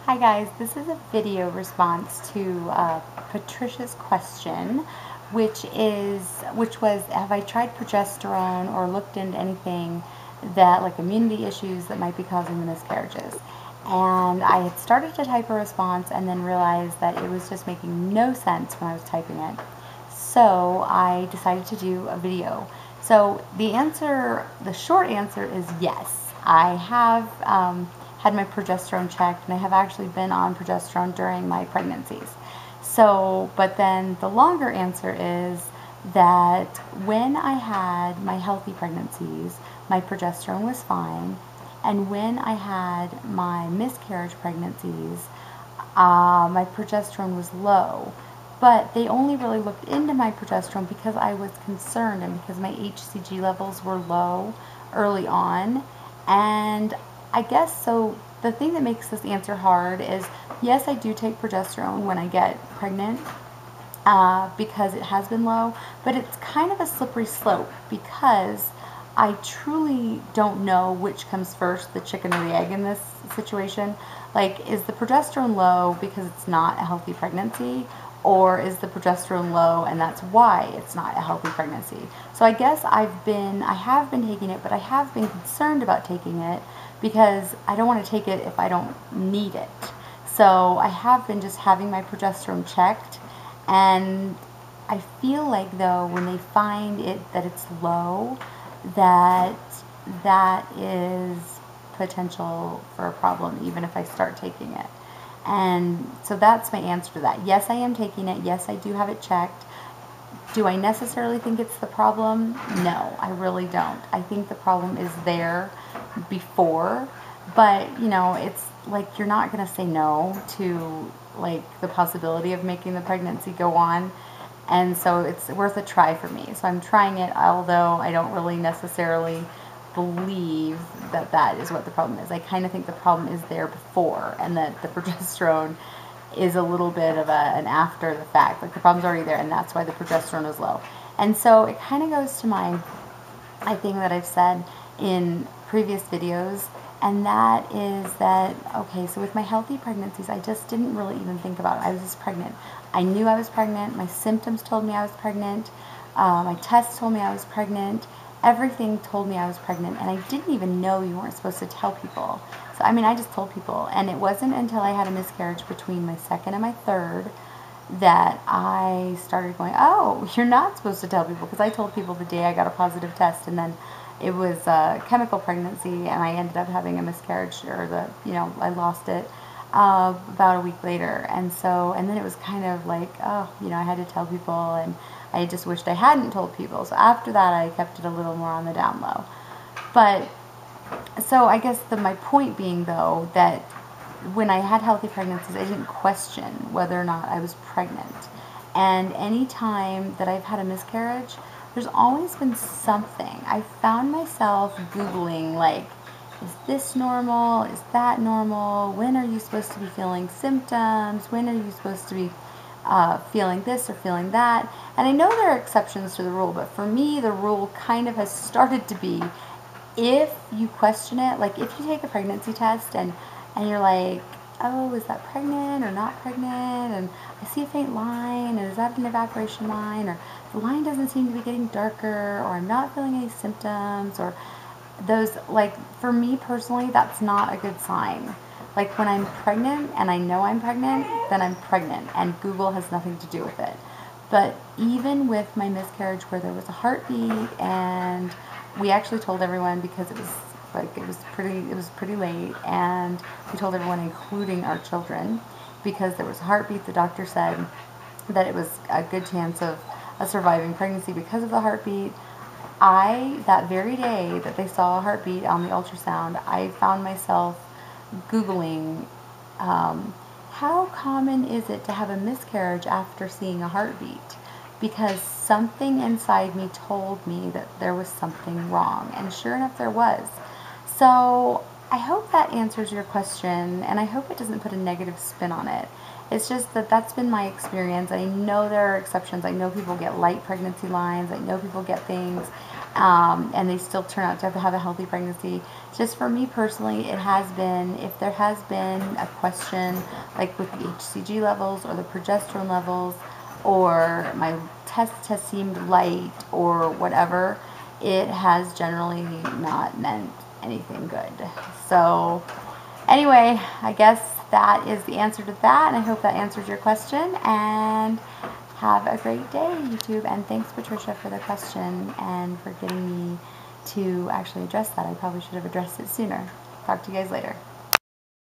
Hi guys, this is a video response to Patricia's question, which was, have I tried progesterone or looked into anything that, like, immunity issues that might be causing the miscarriages? And I had started to type a response and then realized that it was just making no sense when I was typing it. So I decided to do a video. So the short answer is yes. I have had my progesterone checked, and I have actually been on progesterone during my pregnancies. So, but then the longer answer is that when I had my healthy pregnancies, my progesterone was fine, and when I had my miscarriage pregnancies, my progesterone was low. But they only really looked into my progesterone because I was concerned and because my HCG levels were low early on. And I guess so. The thing that makes this answer hard is, yes, I do take progesterone when I get pregnant because it has been low, but it's kind of a slippery slope because I truly don't know which comes first, the chicken or the egg in this situation. Like, is the progesterone low because it's not a healthy pregnancy? Or is the progesterone low and that's why it's not a healthy pregnancy? So I guess I have been taking it, but I have been concerned about taking it because I don't want to take it if I don't need it. So I have been just having my progesterone checked, and I feel like, though, when they find it that it's low, that is potential for a problem even if I start taking it. And so that's my answer to that. Yes, I am taking it. Yes, I do have it checked. Do I necessarily think it's the problem? No, I really don't. I think the problem is there before, but it's like you're not going to say no to, like, the possibility of making the pregnancy go on. And so it's worth a try for me. So I'm trying it, although I don't really necessarily believe that that is what the problem is. I kind of think the problem is there before, and that the progesterone is a little bit of an after the fact. Like, the problem's already there, and that's why the progesterone is low. And so it kind of goes to my thing that I've said in previous videos, and that is that, okay, so with my healthy pregnancies, I just didn't really even think about it. I was just pregnant. I knew I was pregnant. My symptoms told me I was pregnant. My tests told me I was pregnant. Everything told me I was pregnant, and I didn't even know you weren't supposed to tell people. So, I mean, I just told people, and it wasn't until I had a miscarriage between my second and my third that I started going, oh, you're not supposed to tell people, because I told people the day I got a positive test, and then it was a chemical pregnancy, and I ended up having a miscarriage, or I lost it about a week later. And then it was kind of like, oh, I had to tell people, and I just wished I hadn't told people. So after that, I kept it a little more on the down low. But so I guess my point being, though, that when I had healthy pregnancies, I didn't question whether or not I was pregnant. And any time that I've had a miscarriage, there's always been something. I found myself Googling, like, is this normal? Is that normal? When are you supposed to be feeling symptoms? When are you supposed to be feeling this or feeling that? And I know there are exceptions to the rule, but for me, the rule kind of has started to be, if you question it, like if you take a pregnancy test and you're like, oh, is that pregnant or not pregnant? And I see a faint line, and is that an evaporation line? Or the line doesn't seem to be getting darker, or I'm not feeling any symptoms, or those, like, for me personally, that's not a good sign. Like, when I'm pregnant and I know I'm pregnant, then I'm pregnant, and Google has nothing to do with it. But even with my miscarriage, where there was a heartbeat, and we actually told everyone, because it was pretty late, and we told everyone, including our children, because there was a heartbeat. The doctor said that it was a good chance of a surviving pregnancy because of the heartbeat. That very day that they saw a heartbeat on the ultrasound, I found myself Googling, how common is it to have a miscarriage after seeing a heartbeat? Because something inside me told me that there was something wrong, and sure enough, there was. So I hope that answers your question, and I hope it doesn't put a negative spin on it. It's just that that's been my experience. I know there are exceptions. I know people get light pregnancy lines. I know people get things. and they still turn out to have a healthy pregnancy. Just for me personally, it has been, if there has been a question, like with the HCG levels or the progesterone levels, or my test has seemed light or whatever, it has generally not meant anything good. So anyway, I guess that is the answer to that, and I hope that answers your question, and have a great day, YouTube. And thanks, Patricia, for the question and for getting me to actually address that. I probably should have addressed it sooner. Talk to you guys later.